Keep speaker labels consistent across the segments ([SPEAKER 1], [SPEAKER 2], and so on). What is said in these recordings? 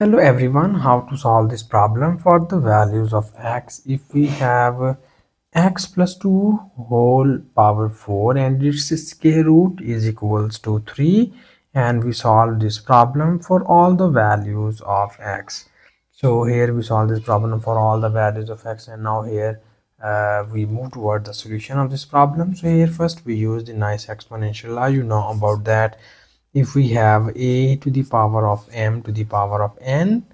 [SPEAKER 1] Hello everyone, how to solve this problem for the values of x if we have x plus 2 whole power 4 and its square root is equals to 3, and we solve this problem for all the values of x. So here we solve this problem for all the values of x, and now here we move toward the solution of this problem. So here first we use the nice exponential law. You know about that. If we have a to the power of m to the power of n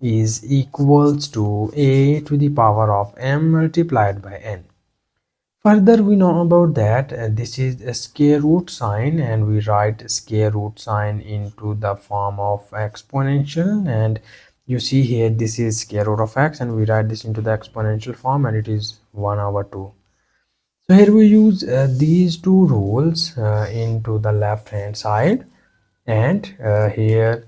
[SPEAKER 1] is equals to a to the power of m multiplied by n. Further, we know about that this is a square root sign, and we write square root sign into the form of exponential, and you see here this is square root of x, and we write this into the exponential form, and it is 1 over 2. So here we use these two rules into the left hand side, and here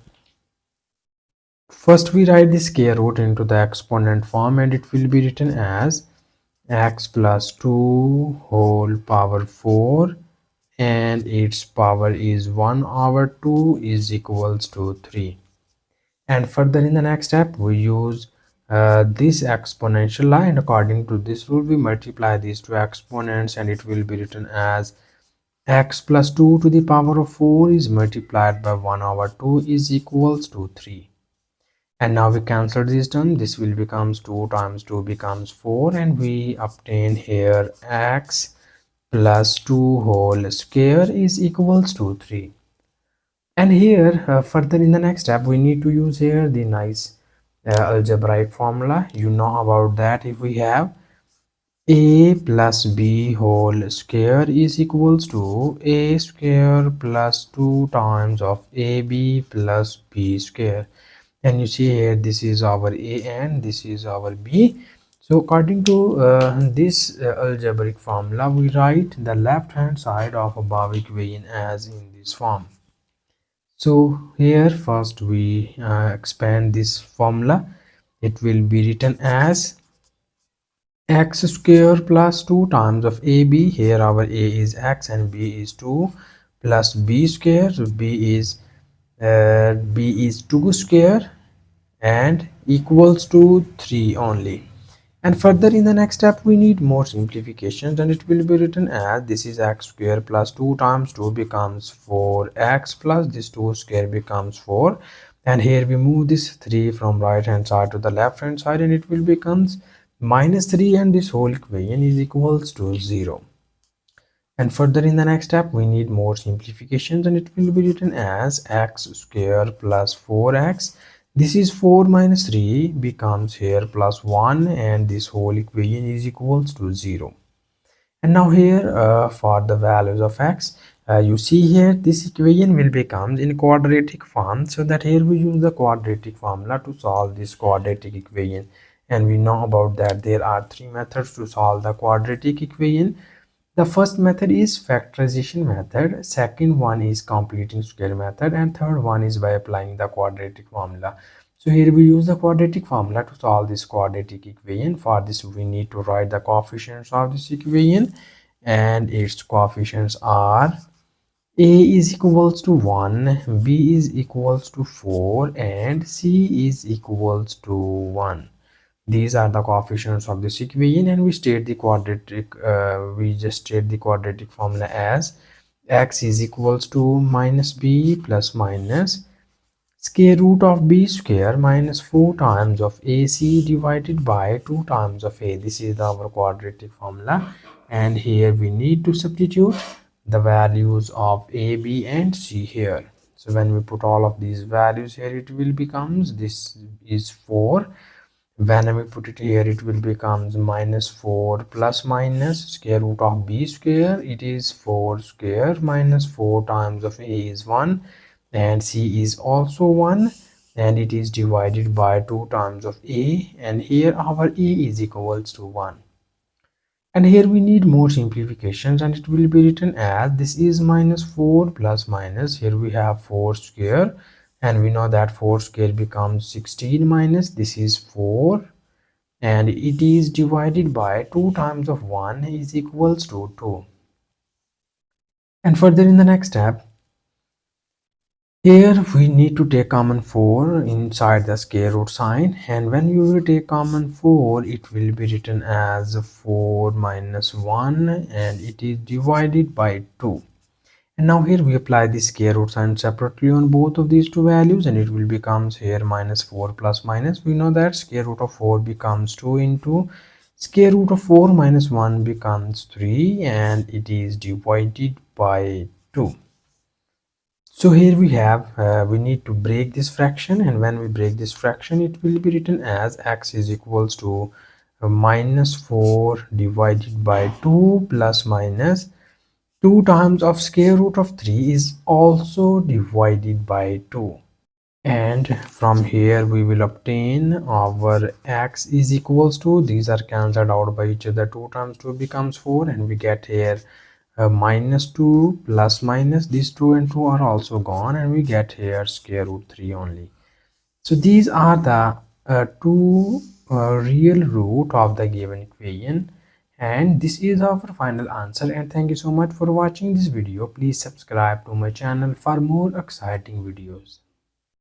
[SPEAKER 1] first we write the square root into the exponent form, and it will be written as x plus 2 whole power 4 and its power is 1 over 2 is equals to 3. And further in the next step we use this exponential line, and according to this rule we multiply these two exponents, and it will be written as x plus 2 to the power of 4 is multiplied by 1 over 2 is equals to 3. And now we cancel this term. This will becomes 2 times 2 becomes 4, and we obtain here x plus 2 whole square is equals to 3. And here further in the next step we need to use here the nice algebraic formula. You know about that. If we have a plus b whole square is equals to a square plus 2 times of ab plus b square, and you see here this is our a and this is our b. So according to this algebraic formula, we write the left hand side of above equation as in this form. So here first we expand this formula. It will be written as x square plus 2 times of ab. Here our a is x and b is 2 plus b square. So b is 2 square and equals to 3 only. And further in the next step we need more simplifications, and it will be written as this is x square plus 2 times 2 becomes 4x plus this 2 square becomes 4, and here we move this 3 from right hand side to the left hand side, and it will becomes minus 3, and this whole equation is equals to 0. And further in the next step we need more simplifications, and it will be written as x square plus 4x, this is 4 minus 3 becomes here plus 1, and this whole equation is equals to 0. And now here for the values of x, you see here this equation will become in quadratic form, so that here we use the quadratic formula to solve this quadratic equation. And we know about that there are three methods to solve the quadratic equation. The first method is factorization method, second one is completing square method, and third one is by applying the quadratic formula. So here we use the quadratic formula to solve this quadratic equation. For this we need to write the coefficients of this equation, and its coefficients are a is equals to 1, b is equals to 4, and c is equals to 1. These are the coefficients of this equation, and we state the quadratic we just state the quadratic formula as x is equals to minus b plus minus square root of b square minus 4 times of ac divided by 2 times of a. This is our quadratic formula, and here we need to substitute the values of a, b and c here. So when we put all of these values here, it will becomes this is 4. When we put it here, it will becomes minus 4 plus minus square root of b square. It is 4 square minus 4 times of a is 1, and c is also 1, and it is divided by 2 times of a, and here our a is equals to 1. And here we need more simplifications, and it will be written as this is minus 4 plus minus, here we have 4 square, and we know that 4 square becomes 16 minus this is 4, and it is divided by 2 times of 1 is equals to 2. And further in the next step Here we need to take common 4 inside the square root sign, and when you will take common 4 it will be written as 4 minus 1 and it is divided by 2. And now here we apply the square root sign separately on both of these two values, and it will becomes here minus 4 plus minus. We know that square root of 4 becomes 2 into square root of 4 minus 1 becomes 3, and it is divided by 2. So here we have we need to break this fraction, and when we break this fraction it will be written as x is equals to minus 4 divided by 2 plus minus 2 times of square root of 3 is also divided by 2. And from here we will obtain our x is equals to, these are cancelled out by each other, 2 times 2 becomes 4, and we get here minus 2 plus minus, these 2 and 2 are also gone, and we get here square root 3 only. So these are the two real root of the given equation, and this is our final answer. And thank you so much for watching this video. Please subscribe to my channel for more exciting videos.